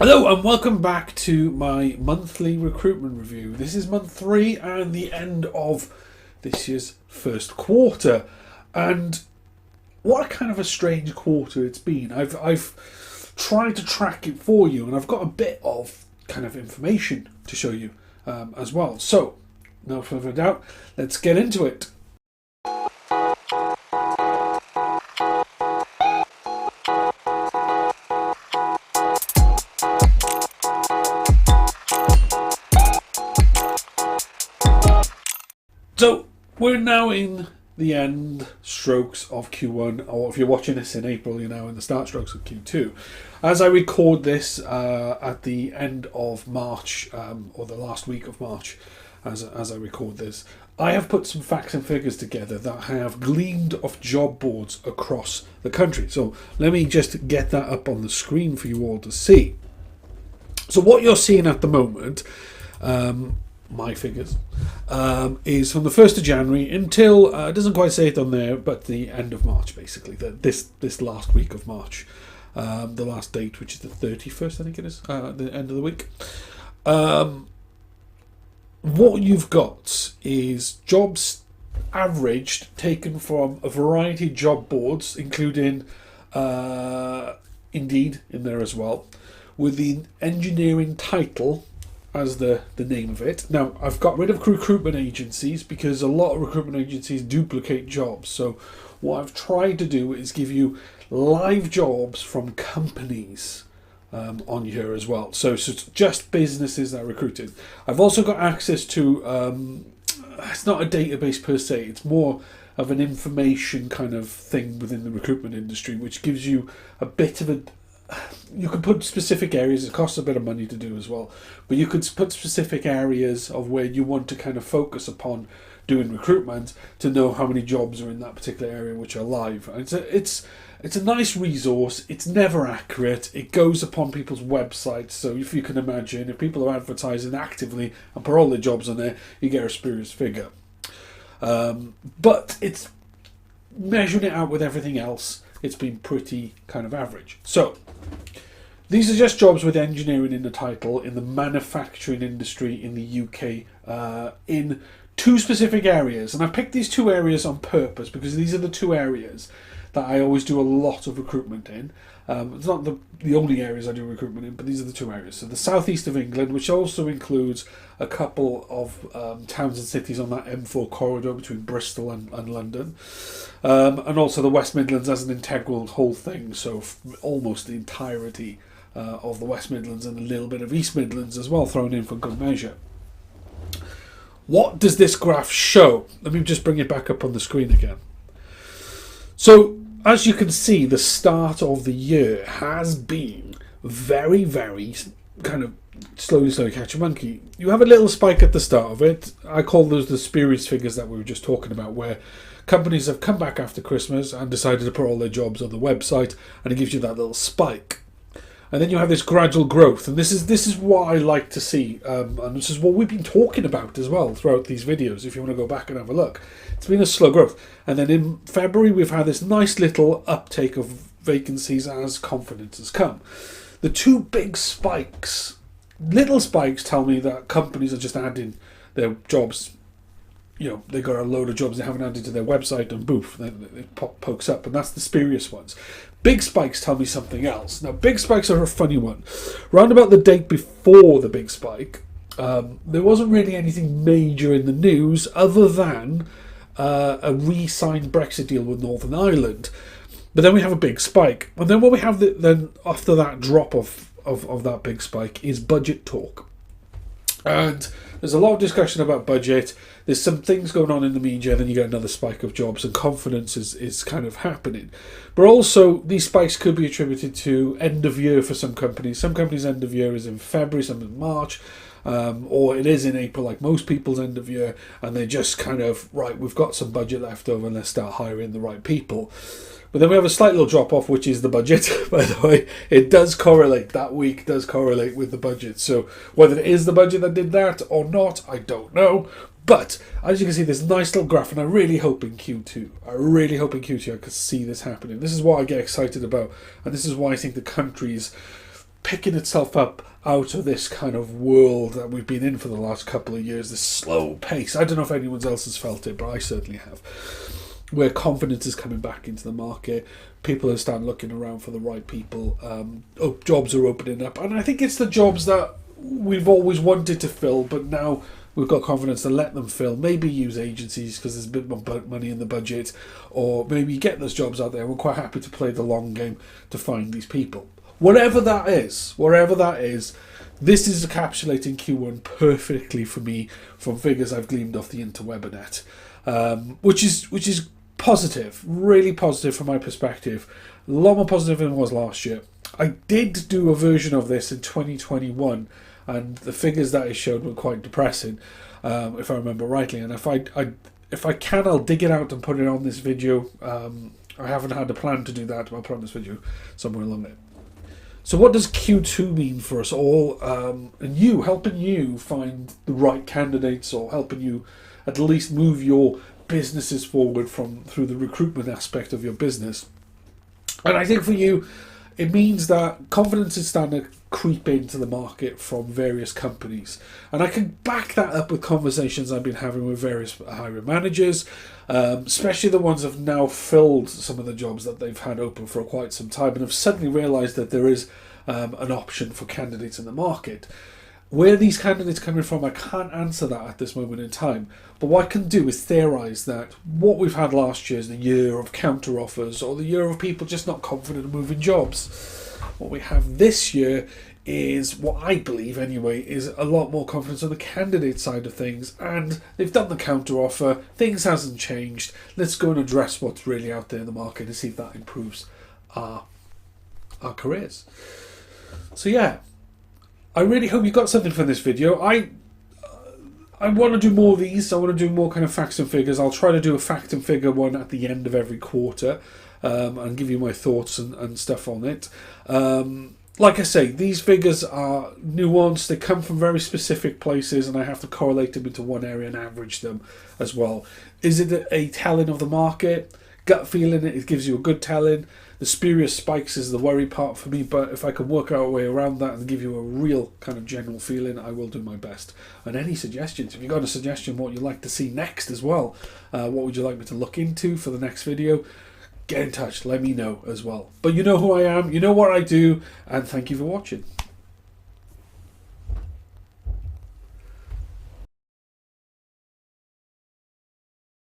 Hello and welcome back to my monthly recruitment review. This is month 3 and the end of this year's first quarter. And what a kind of a strange quarter it's been. I've tried to track it for you, and I've got a bit of kind of information to show you as well. So, no further doubt, let's get into it. So we're now in the end strokes of Q1, or if you're watching this in April, you're now in the start strokes of Q2. As I record this at the end of March, or the last week of March, as I record this, I have put some facts and figures together that I have gleaned off job boards across the country. So let me just get that up on the screen for you all to see. So what you're seeing at the moment, my figures, is from the 1st of January until, it doesn't quite say it on there, but the end of March, basically, this last week of March, the last date, which is the 31st, I think it is, the end of the week. What you've got is jobs averaged, taken from a variety of job boards, including Indeed in there as well, with the engineering title as the name of it. Now, I've got rid of recruitment agencies because a lot of recruitment agencies duplicate jobs. So what I've tried to do is give you live jobs from companies on here as well. So it's just businesses that are recruited. I've also got access to, it's not a database per se, it's more of an information kind of thing within the recruitment industry, which gives you a bit of a, you can put specific areas, it costs a bit of money to do as well, but you could put specific areas of where you want to kind of focus upon doing recruitment to know how many jobs are in that particular area which are live. And it's a nice resource. It's never accurate. It goes upon people's websites, so if you can imagine, if people are advertising actively and put all their jobs on there, you get a spurious figure. But it's measuring it out with everything else, it's been pretty kind of average. So these are just jobs with engineering in the title in the manufacturing industry in the UK, in 2 specific areas. And I've picked these 2 areas on purpose because these are the 2 areas that I always do a lot of recruitment in. It's not the only areas I do recruitment in, but these are the 2 areas. So the southeast of England, which also includes a couple of towns and cities on that M4 corridor between Bristol and London. And also the West Midlands as an integral whole thing, so almost the entirety of the West Midlands and a little bit of East Midlands as well, thrown in for good measure. What does this graph show? Let me just bring it back up on the screen again. So, as you can see, the start of the year has been very, very kind of slowly catch a monkey. You have a little spike at the start of it. I call those the spurious figures that we were just talking about, where companies have come back after Christmas and decided to put all their jobs on the website, and it gives you that little spike. And then you have this gradual growth, and this is what I like to see, and this is what we've been talking about as well throughout these videos, if you want to go back and have a look. It's been a slow growth. And then in February, we've had this nice little uptake of vacancies as confidence has come. The 2 big spikes, little spikes, tell me that companies are just adding their jobs. You know, they got a load of jobs they haven't added to their website, and boof, it pokes up, and that's the spurious ones. Big spikes tell me something else. Now, big spikes are a funny one. Round about the date before the big spike, there wasn't really anything major in the news other than a re-signed Brexit deal with Northern Ireland. But then we have a big spike. And then what we have then after that drop of that big spike is budget talk. And there's a lot of discussion about budget. There's some things going on in the media, then you get another spike of jobs, and confidence is kind of happening. But also, these spikes could be attributed to end of year for some companies. Some companies' end of year is in February, some in March, or it is in April, like most people's end of year, and they're just kind of, right, we've got some budget left over, and let's start hiring the right people. But then we have a slight little drop off, which is the budget, by the way. It does correlate, that week does correlate with the budget. So whether it is the budget that did that or not, I don't know. But as you can see, there's a nice little graph, and I really hope in Q2 I could see this happening. This is what I get excited about, and this is why I think the country's picking itself up out of this kind of world that we've been in for the last couple of years, this slow pace. I don't know if anyone else has felt it, but I certainly have. Where confidence is coming back into the market, people are starting looking around for the right people. Jobs are opening up, and I think it's the jobs that we've always wanted to fill, but now we've got confidence to let them fill. Maybe use agencies because there's a bit more money in the budget, or maybe get those jobs out there. We're quite happy to play the long game to find these people. Whatever that is, this is encapsulating Q1 perfectly for me from figures I've gleaned off the interwebinet, which is positive, really positive from my perspective. A lot more positive than it was last year. I did do a version of this in 2021, and the figures that it showed were quite depressing, if I remember rightly. And if I can, I'll dig it out and put it on this video. I haven't had a plan to do that, but I'll put on this video somewhere along it. So what does Q2 mean for us all, and helping you find the right candidates, or helping you at least move your businesses forward through the recruitment aspect of your business? And I think for you, it means that confidence is starting to creep into the market from various companies. And I can back that up with conversations I've been having with various hiring managers, especially the ones that have now filled some of the jobs that they've had open for quite some time and have suddenly realised that there is an option for candidates in the market. Where these candidates coming from, I can't answer that at this moment in time. But what I can do is theorise that what we've had last year is the year of counter offers, or the year of people just not confident of moving jobs. What we have this year is, what I believe anyway, is a lot more confidence on the candidate side of things, and they've done the counter offer, things hasn't changed. Let's go and address what's really out there in the market and see if that improves our careers. So yeah, I really hope you got something from this video. I want to do more of these. I want to do more kind of facts and figures. I'll try to do a fact and figure one at the end of every quarter, and give you my thoughts and stuff on it. Like I say, these figures are nuanced. They come from very specific places, and I have to correlate them into one area and average them as well. Is it a telling of the market? Gut feeling, it gives you a good telling. The spurious spikes is the worry part for me, but if I can work out a way around that and give you a real kind of general feeling, I will do my best. And any suggestions, if you've got a suggestion what you'd like to see next as well, what would you like me to look into for the next video, get in touch, let me know as well. But you know who I am, you know what I do, and thank you for watching.